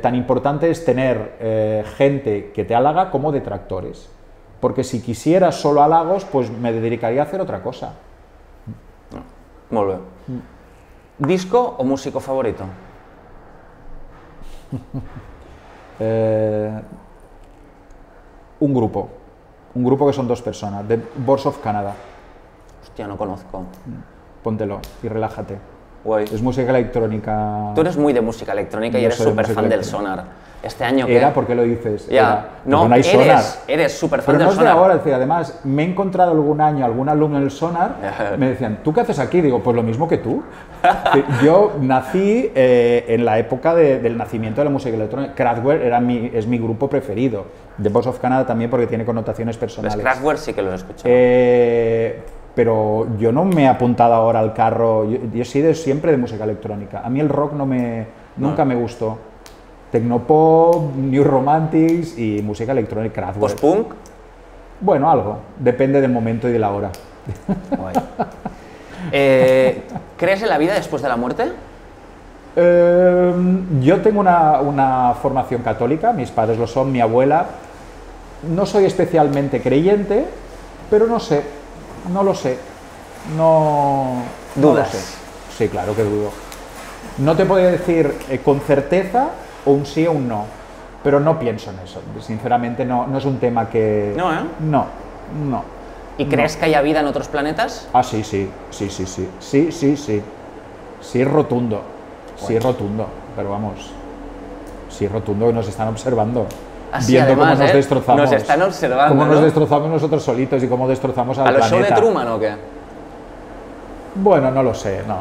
tan importante es tener gente que te halaga como detractores. Porque si quisiera solo halagos, pues me dedicaría a hacer otra cosa. Molt bé. ¿Disco o músico favorito? Un grupo que son 2 personas, The Boards of Canada. Hostia, no conozco. Póntelo y relájate. Guay. Es música electrónica. Tú eres muy de música electrónica y eres súper fan del Sonar. Este año que... Era, ¿por qué lo dices? No, no hay Sonar. Eres súper fan del del Sonar. Pero no es de ahora, es decir, además, me he encontrado algún año algún alumno en el Sonar, me decían, ¿tú qué haces aquí? Digo, pues lo mismo que tú. Yo nací en la época del nacimiento de la música electrónica. Kraftwerk es mi grupo preferido. The Boards of Canada también, porque tiene connotaciones personales. Pues Kraftwerk sí que lo he escuchado. Pero yo no me he apuntado ahora al carro, yo he sido siempre de música electrónica. A mí el rock nunca me gustó. Tecnopop, New Romantics y música electrónica, Kraftwerk. ¿Post-punk? Bueno, algo, depende del momento y de la hora. Guay. ¿Crees en la vida después de la muerte? Yo tengo una formación católica, mis padres lo son, mi abuela. No soy especialmente creyente, pero no sé, no lo sé. No ¿Dudas? No lo sé. Sí, claro que dudo. No te podría decir con certeza o un sí o un no, pero no pienso en eso. Sinceramente no es un tema que... No, ¿eh? No. ¿Y crees que haya vida en otros planetas? Ah, sí. Sí, rotundo. Sí, rotundo. Pero vamos, sí, rotundo, que nos están observando. Así, viendo además, cómo nos destrozamos. Nos están observando, cómo ¿no? nos destrozamos nosotros solitos y cómo destrozamos al planeta. ¿A los show de Truman o qué? Bueno, no lo sé, no.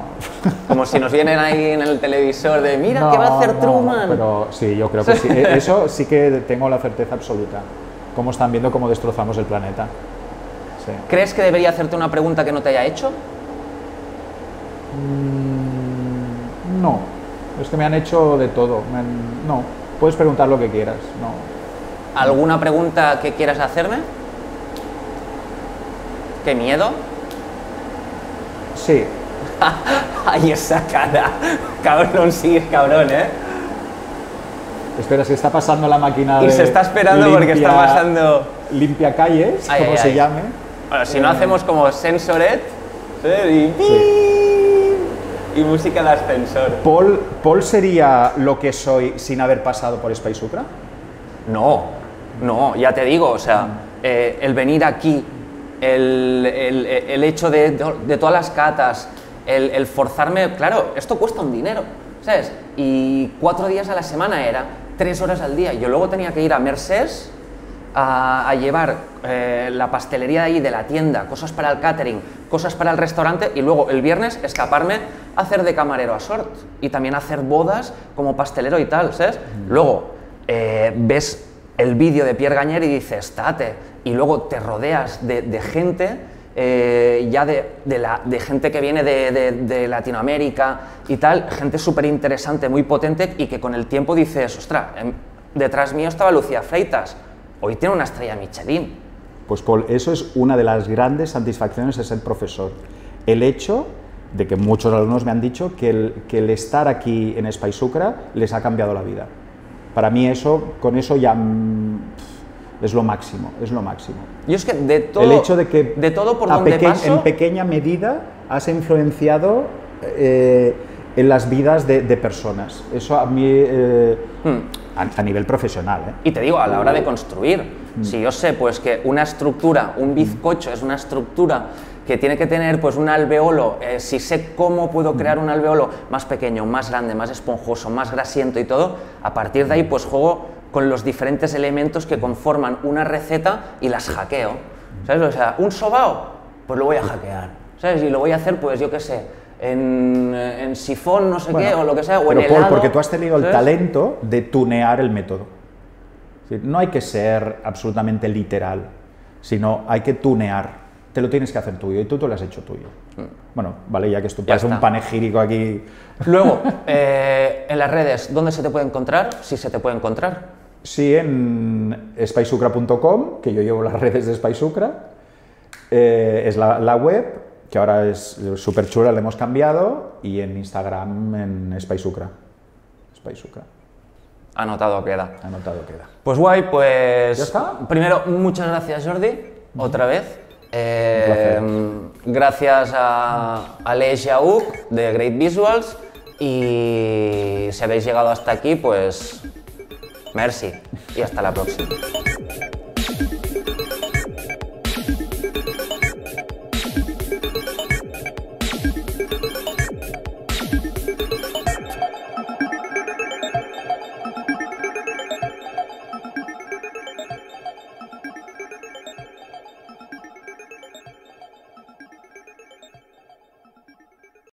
Como si nos vienen ahí en el televisor de mira, ¿qué va a hacer Truman? Pero sí, yo creo que sí. Eso sí que tengo la certeza absoluta. Cómo están viendo cómo destrozamos el planeta. Sí. ¿Crees que debería hacerte una pregunta que no te haya hecho? No. Es que me han hecho de todo. No. Puedes preguntar lo que quieras. No. ¿Alguna pregunta que quieras hacerme? ¿Qué miedo? Sí. Ay, esa cara. Cabrón, sí, cabrón, ¿eh? Espera, se está pasando la máquina y se está esperando porque está pasando... Limpia calles, como se llame. Bueno, si no hacemos como Sensoret, y música de ascensor. ¿Paul sería lo que soy sin haber pasado por Spaisucra? No, ya te digo, o sea, el venir aquí, el hecho de todas las catas, el forzarme, claro, esto cuesta un dinero, ¿sabes? Y 4 días a la semana era 3 horas al día. Yo luego tenía que ir a Mercés a llevar la pastelería de ahí, de la tienda, cosas para el catering, cosas para el restaurante, y luego el viernes escaparme a hacer de camarero a Sort y también hacer bodas como pastelero y tal, ¿sabes? Luego ves el vídeo de Pierre Gagnaire y dices, tate, y luego te rodeas de gente ya de gente que viene de Latinoamérica y tal, gente súper interesante, muy potente y que con el tiempo dices, ostras, detrás mío estaba Lucía Freitas, hoy tiene una estrella Michelin. Pues Paul, eso es una de las grandes satisfacciones de ser profesor. El hecho de que muchos alumnos me han dicho que el estar aquí en Spysucra les ha cambiado la vida. Para mí eso, con eso ya es lo máximo, es lo máximo. Yo es que de todo, el hecho de que de todo por donde paso, en pequeña medida has influenciado en las vidas de personas. Eso a mí, a nivel profesional. Y te digo, a la hora de construir, si yo sé pues que una estructura, un bizcocho es una estructura que tiene que tener pues un alveolo, si sé cómo puedo crear un alveolo más pequeño, más grande, más esponjoso, más grasiento y todo, a partir de ahí pues juego con los diferentes elementos que conforman una receta y las hackeo, ¿sabes? O sea, un sobao, pues lo voy a hackear, ¿sabes? Y lo voy a hacer pues yo qué sé, en sifón no sé qué o lo que sea, o en helado. Porque tú has tenido el talento de tunear el método. No hay que ser absolutamente literal, sino hay que tunear. Te lo tienes que hacer tuyo y tú te lo has hecho tuyo. Bueno, vale, ya que esto parece un panegírico aquí. Luego, en las redes, ¿dónde se te puede encontrar? Si se te puede encontrar. Sí, en spysucra.com, que yo llevo las redes de Spysucra. Es la web, que ahora es súper chula, la hemos cambiado, y en Instagram en Spysucra. Spysucra. Anotado queda. Anotado queda. Pues guay, pues... ¿Ya está? Primero, muchas gracias Jordi, otra vez. Gracias a Aleix Jaúc de Great Visuals y si habéis llegado hasta aquí, pues merci y hasta la próxima.